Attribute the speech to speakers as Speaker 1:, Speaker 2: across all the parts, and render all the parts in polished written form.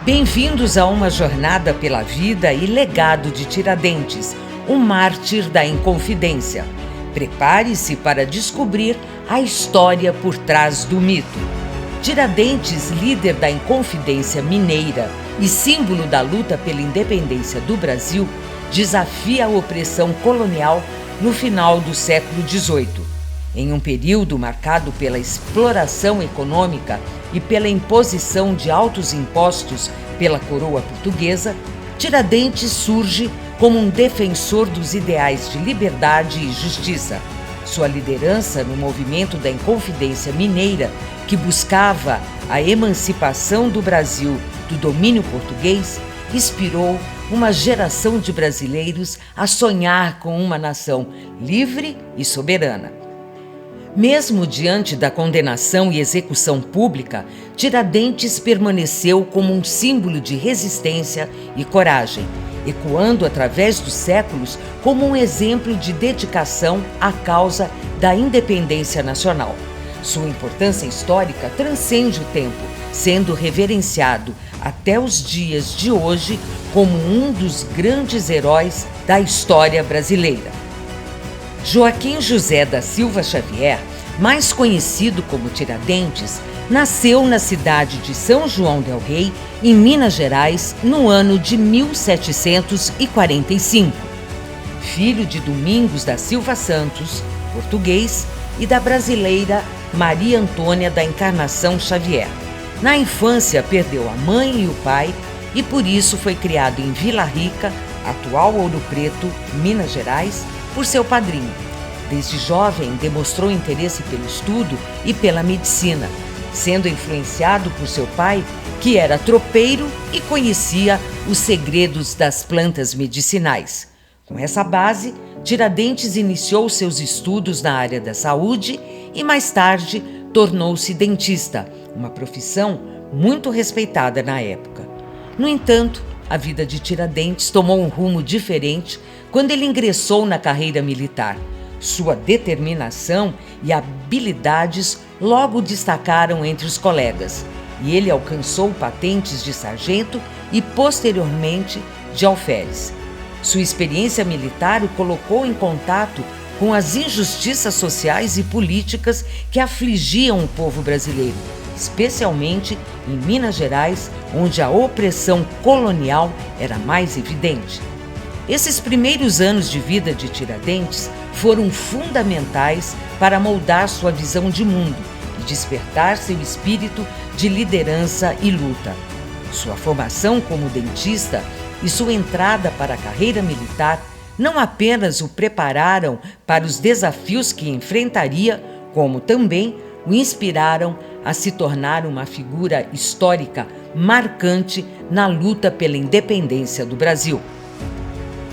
Speaker 1: Bem-vindos a uma jornada pela vida e legado de Tiradentes, um mártir da Inconfidência. Prepare-se para descobrir a história por trás do mito. Tiradentes, líder da Inconfidência mineira e símbolo da luta pela independência do Brasil, desafia a opressão colonial no final do século XVIII. Em um período marcado pela exploração econômica e pela imposição de altos impostos pela coroa portuguesa, Tiradentes surge como um defensor dos ideais de liberdade e justiça. Sua liderança no movimento da Inconfidência Mineira, que buscava a emancipação do Brasil do domínio português, inspirou uma geração de brasileiros a sonhar com uma nação livre e soberana. Mesmo diante da condenação e execução pública, Tiradentes permaneceu como um símbolo de resistência e coragem, ecoando através dos séculos como um exemplo de dedicação à causa da independência nacional. Sua importância histórica transcende o tempo, sendo reverenciado até os dias de hoje como um dos grandes heróis da história brasileira. Joaquim José da Silva Xavier, mais conhecido como Tiradentes, nasceu na cidade de São João del Rei, em Minas Gerais, no ano de 1745. Filho de Domingos da Silva Santos, português, e da brasileira Maria Antônia da Encarnação Xavier. Na infância, perdeu a mãe e o pai e por isso foi criado em Vila Rica, atual Ouro Preto, Minas Gerais, por seu padrinho. Desde jovem, demonstrou interesse pelo estudo e pela medicina, sendo influenciado por seu pai, que era tropeiro e conhecia os segredos das plantas medicinais. Com essa base, Tiradentes iniciou seus estudos na área da saúde e, mais tarde, tornou-se dentista, uma profissão muito respeitada na época. No entanto, a vida de Tiradentes tomou um rumo diferente quando ele ingressou na carreira militar. Sua determinação e habilidades logo destacaram entre os colegas, e ele alcançou patentes de sargento e, posteriormente, de alferes. Sua experiência militar o colocou em contato com as injustiças sociais e políticas que afligiam o povo brasileiro, especialmente em Minas Gerais, onde a opressão colonial era mais evidente. Esses primeiros anos de vida de Tiradentes foram fundamentais para moldar sua visão de mundo e despertar seu espírito de liderança e luta. Sua formação como dentista e sua entrada para a carreira militar não apenas o prepararam para os desafios que enfrentaria, como também o inspiraram a se tornar uma figura histórica marcante na luta pela independência do Brasil.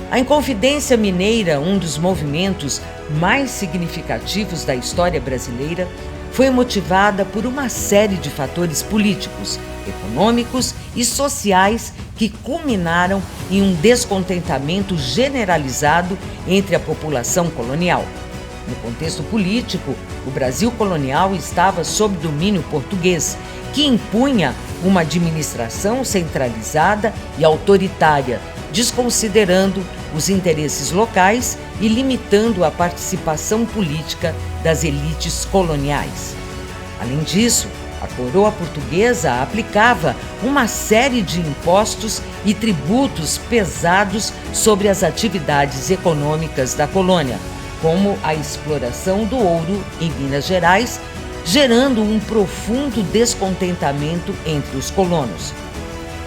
Speaker 1: A Inconfidência Mineira, um dos movimentos mais significativos da história brasileira, foi motivada por uma série de fatores políticos, econômicos e sociais que culminaram em um descontentamento generalizado entre a população colonial. No contexto político, o Brasil colonial estava sob domínio português, que impunha uma administração centralizada e autoritária, desconsiderando os interesses locais e limitando a participação política das elites coloniais. Além disso, a coroa portuguesa aplicava uma série de impostos e tributos pesados sobre as atividades econômicas da colônia, como a exploração do ouro em Minas Gerais, gerando um profundo descontentamento entre os colonos.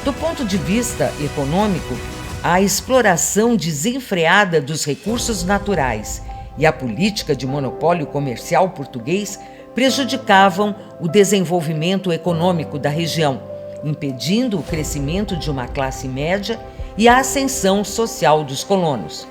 Speaker 1: Do ponto de vista econômico, a exploração desenfreada dos recursos naturais e a política de monopólio comercial português prejudicavam o desenvolvimento econômico da região, impedindo o crescimento de uma classe média e a ascensão social dos colonos.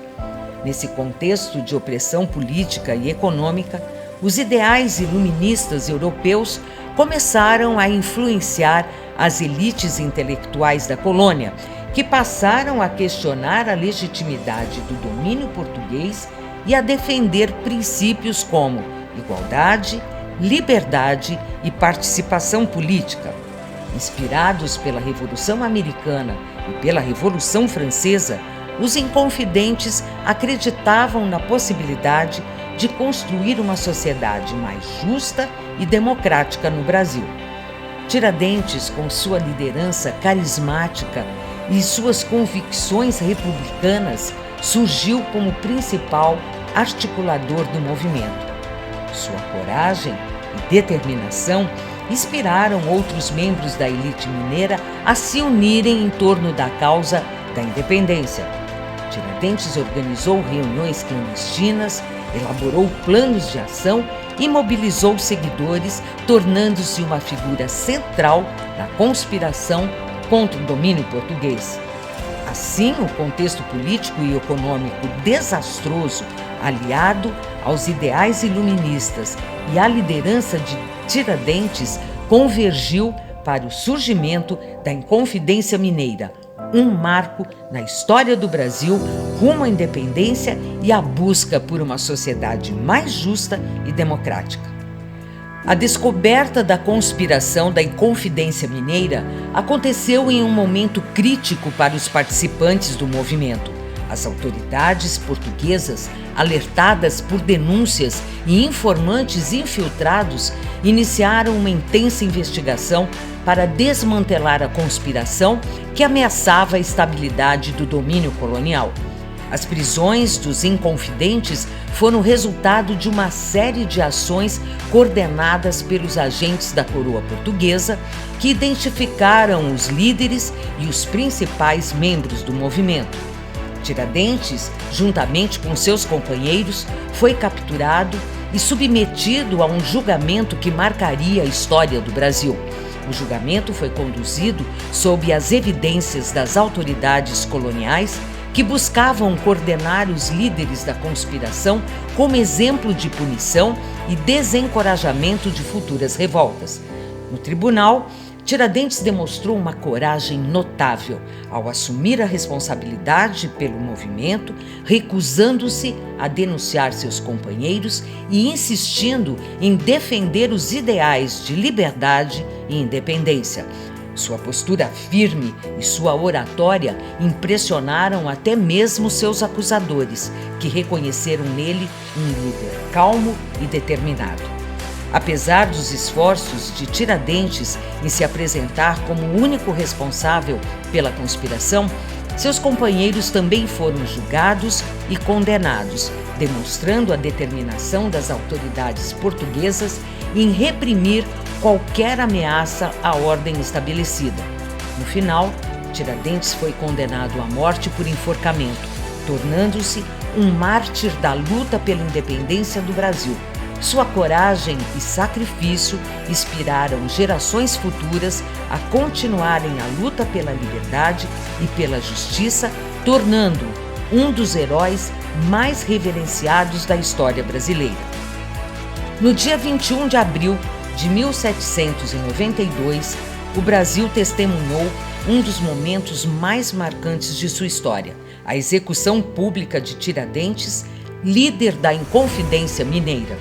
Speaker 1: Nesse contexto de opressão política e econômica, os ideais iluministas europeus começaram a influenciar as elites intelectuais da colônia, que passaram a questionar a legitimidade do domínio português e a defender princípios como igualdade, liberdade e participação política. Inspirados pela Revolução Americana e pela Revolução Francesa, os Inconfidentes acreditavam na possibilidade de construir uma sociedade mais justa e democrática no Brasil. Tiradentes, com sua liderança carismática e suas convicções republicanas, surgiu como principal articulador do movimento. Sua coragem e determinação inspiraram outros membros da elite mineira a se unirem em torno da causa da independência. Tiradentes organizou reuniões clandestinas, elaborou planos de ação e mobilizou seguidores, tornando-se uma figura central na conspiração contra o domínio português. Assim, o contexto político e econômico desastroso, aliado aos ideais iluministas e à liderança de Tiradentes, convergiu para o surgimento da Inconfidência Mineira, um marco na história do Brasil rumo à independência e à busca por uma sociedade mais justa e democrática. A descoberta da conspiração da Inconfidência Mineira aconteceu em um momento crítico para os participantes do movimento. As autoridades portuguesas, alertadas por denúncias e informantes infiltrados, iniciaram uma intensa investigação para desmantelar a conspiração que ameaçava a estabilidade do domínio colonial. As prisões dos Inconfidentes foram resultado de uma série de ações coordenadas pelos agentes da coroa portuguesa, que identificaram os líderes e os principais membros do movimento. Tiradentes, juntamente com seus companheiros, foi capturado e submetido a um julgamento que marcaria a história do Brasil. O julgamento foi conduzido sob as evidências das autoridades coloniais, que buscavam coordenar os líderes da conspiração como exemplo de punição e desencorajamento de futuras revoltas. No tribunal, Tiradentes demonstrou uma coragem notável ao assumir a responsabilidade pelo movimento, recusando-se a denunciar seus companheiros e insistindo em defender os ideais de liberdade e independência. Sua postura firme e sua oratória impressionaram até mesmo seus acusadores, que reconheceram nele um líder calmo e determinado. Apesar dos esforços de Tiradentes em se apresentar como o único responsável pela conspiração, seus companheiros também foram julgados e condenados, demonstrando a determinação das autoridades portuguesas em reprimir qualquer ameaça à ordem estabelecida. No final, Tiradentes foi condenado à morte por enforcamento, tornando-se um mártir da luta pela independência do Brasil. Sua coragem e sacrifício inspiraram gerações futuras a continuarem a luta pela liberdade e pela justiça, tornando-o um dos heróis mais reverenciados da história brasileira. No dia 21 de abril de 1792, o Brasil testemunhou um dos momentos mais marcantes de sua história, a execução pública de Tiradentes, líder da Inconfidência Mineira.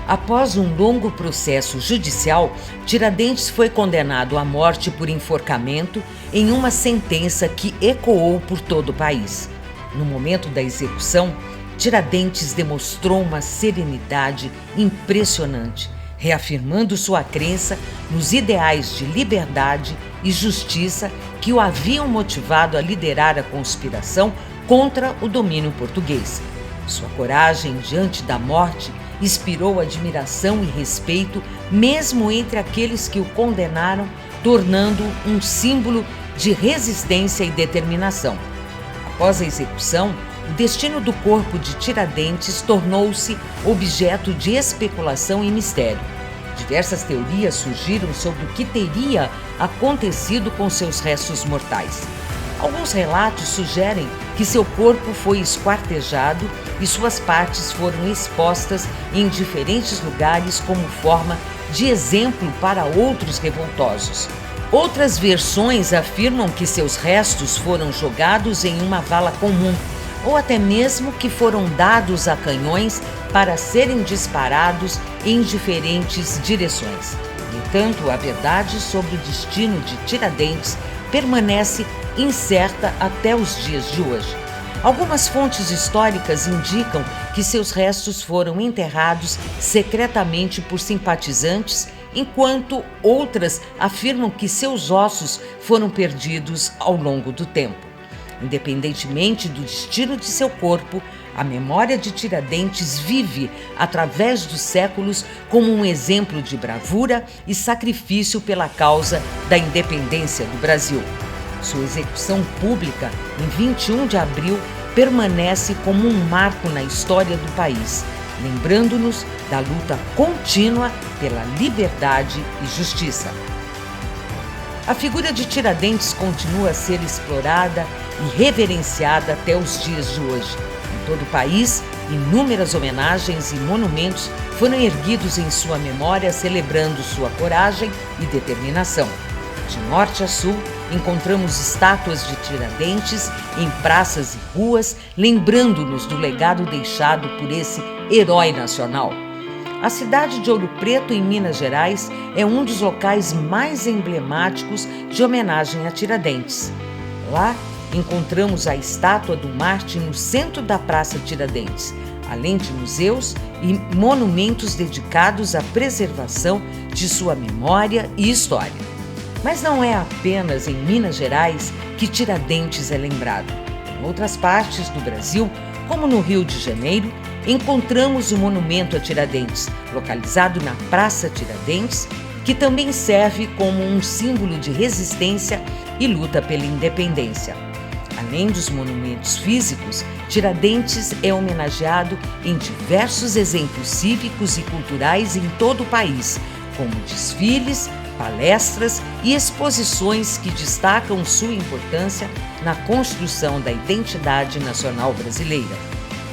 Speaker 1: Após um longo processo judicial, Tiradentes foi condenado à morte por enforcamento em uma sentença que ecoou por todo o país. No momento da execução, Tiradentes demonstrou uma serenidade impressionante, reafirmando sua crença nos ideais de liberdade e justiça que o haviam motivado a liderar a conspiração contra o domínio português. Sua coragem diante da morte inspirou admiração e respeito mesmo entre aqueles que o condenaram, tornando-o um símbolo de resistência e determinação. Após a execução, o destino do corpo de Tiradentes tornou-se objeto de especulação e mistério. Diversas teorias surgiram sobre o que teria acontecido com seus restos mortais. Alguns relatos sugerem que seu corpo foi esquartejado e suas partes foram expostas em diferentes lugares como forma de exemplo para outros revoltosos. Outras versões afirmam que seus restos foram jogados em uma vala comum, ou até mesmo que foram dados a canhões para serem disparados em diferentes direções. Portanto, a verdade sobre o destino de Tiradentes permanece incerta até os dias de hoje. Algumas fontes históricas indicam que seus restos foram enterrados secretamente por simpatizantes, enquanto outras afirmam que seus ossos foram perdidos ao longo do tempo. Independentemente do destino de seu corpo, a memória de Tiradentes vive através dos séculos como um exemplo de bravura e sacrifício pela causa da independência do Brasil. Sua execução pública, em 21 de abril, permanece como um marco na história do país, lembrando-nos da luta contínua pela liberdade e justiça. A figura de Tiradentes continua a ser explorada e reverenciada até os dias de hoje. Em todo o país, inúmeras homenagens e monumentos foram erguidos em sua memória, celebrando sua coragem e determinação. De norte a sul, encontramos estátuas de Tiradentes em praças e ruas, lembrando-nos do legado deixado por esse herói nacional. A cidade de Ouro Preto, em Minas Gerais, é um dos locais mais emblemáticos de homenagem a Tiradentes. Lá, encontramos a estátua do Marte no centro da Praça Tiradentes, além de museus e monumentos dedicados à preservação de sua memória e história. Mas não é apenas em Minas Gerais que Tiradentes é lembrado. Em outras partes do Brasil, como no Rio de Janeiro, encontramos o monumento a Tiradentes, localizado na Praça Tiradentes, que também serve como um símbolo de resistência e luta pela independência. Além dos monumentos físicos, Tiradentes é homenageado em diversos exemplos cívicos e culturais em todo o país, como desfiles, palestras e exposições que destacam sua importância na construção da identidade nacional brasileira.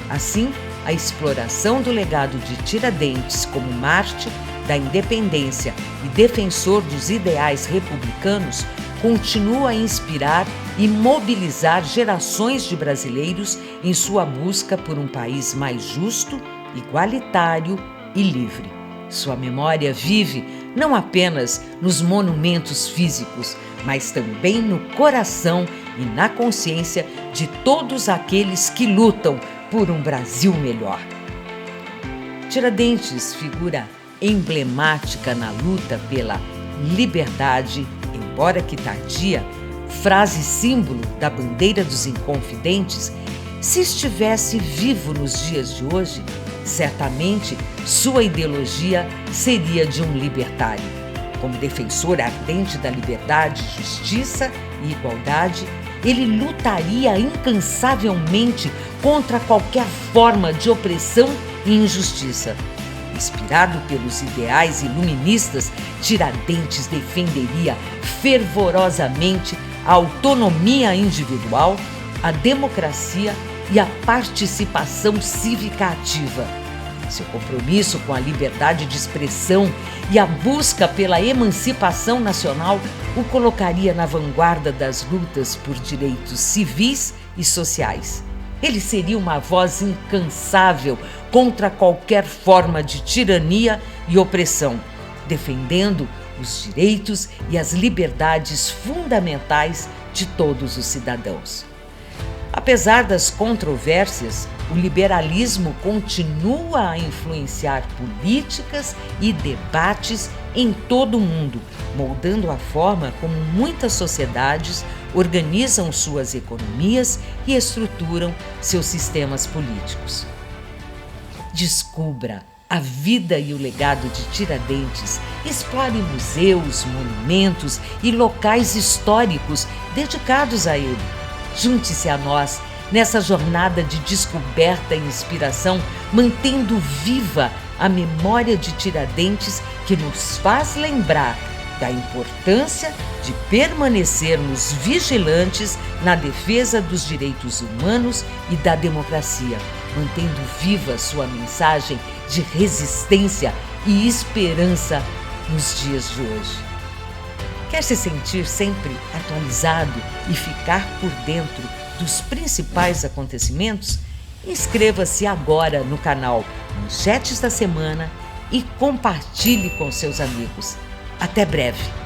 Speaker 1: Assim, a exploração do legado de Tiradentes como mártir da independência e defensor dos ideais republicanos continua a inspirar e mobilizar gerações de brasileiros em sua busca por um país mais justo, igualitário e livre. Sua memória vive não apenas nos monumentos físicos, mas também no coração e na consciência de todos aqueles que lutam por um Brasil melhor. Tiradentes, figura emblemática na luta pela liberdade, embora que tardia, frase símbolo da bandeira dos Inconfidentes, se estivesse vivo nos dias de hoje, certamente sua ideologia seria de um libertário. Como defensor ardente da liberdade, justiça e igualdade, ele lutaria incansavelmente contra qualquer forma de opressão e injustiça. Inspirado pelos ideais iluministas, Tiradentes defenderia fervorosamente a autonomia individual, a democracia e a participação cívica ativa. Seu compromisso com a liberdade de expressão e a busca pela emancipação nacional o colocaria na vanguarda das lutas por direitos civis e sociais. Ele seria uma voz incansável contra qualquer forma de tirania e opressão, defendendo os direitos e as liberdades fundamentais de todos os cidadãos. Apesar das controvérsias, o liberalismo continua a influenciar políticas e debates em todo o mundo, moldando a forma como muitas sociedades organizam suas economias e estruturam seus sistemas políticos. Descubra a vida e o legado de Tiradentes, explore museus, monumentos e locais históricos dedicados a ele. Junte-se a nós nessa jornada de descoberta e inspiração, mantendo viva a memória de Tiradentes, que nos faz lembrar da importância de permanecermos vigilantes na defesa dos direitos humanos e da democracia, mantendo viva sua mensagem de resistência e esperança nos dias de hoje. Quer se sentir sempre atualizado e ficar por dentro dos principais acontecimentos? Inscreva-se agora no canal Manchetes da Semana e compartilhe com seus amigos. Até breve!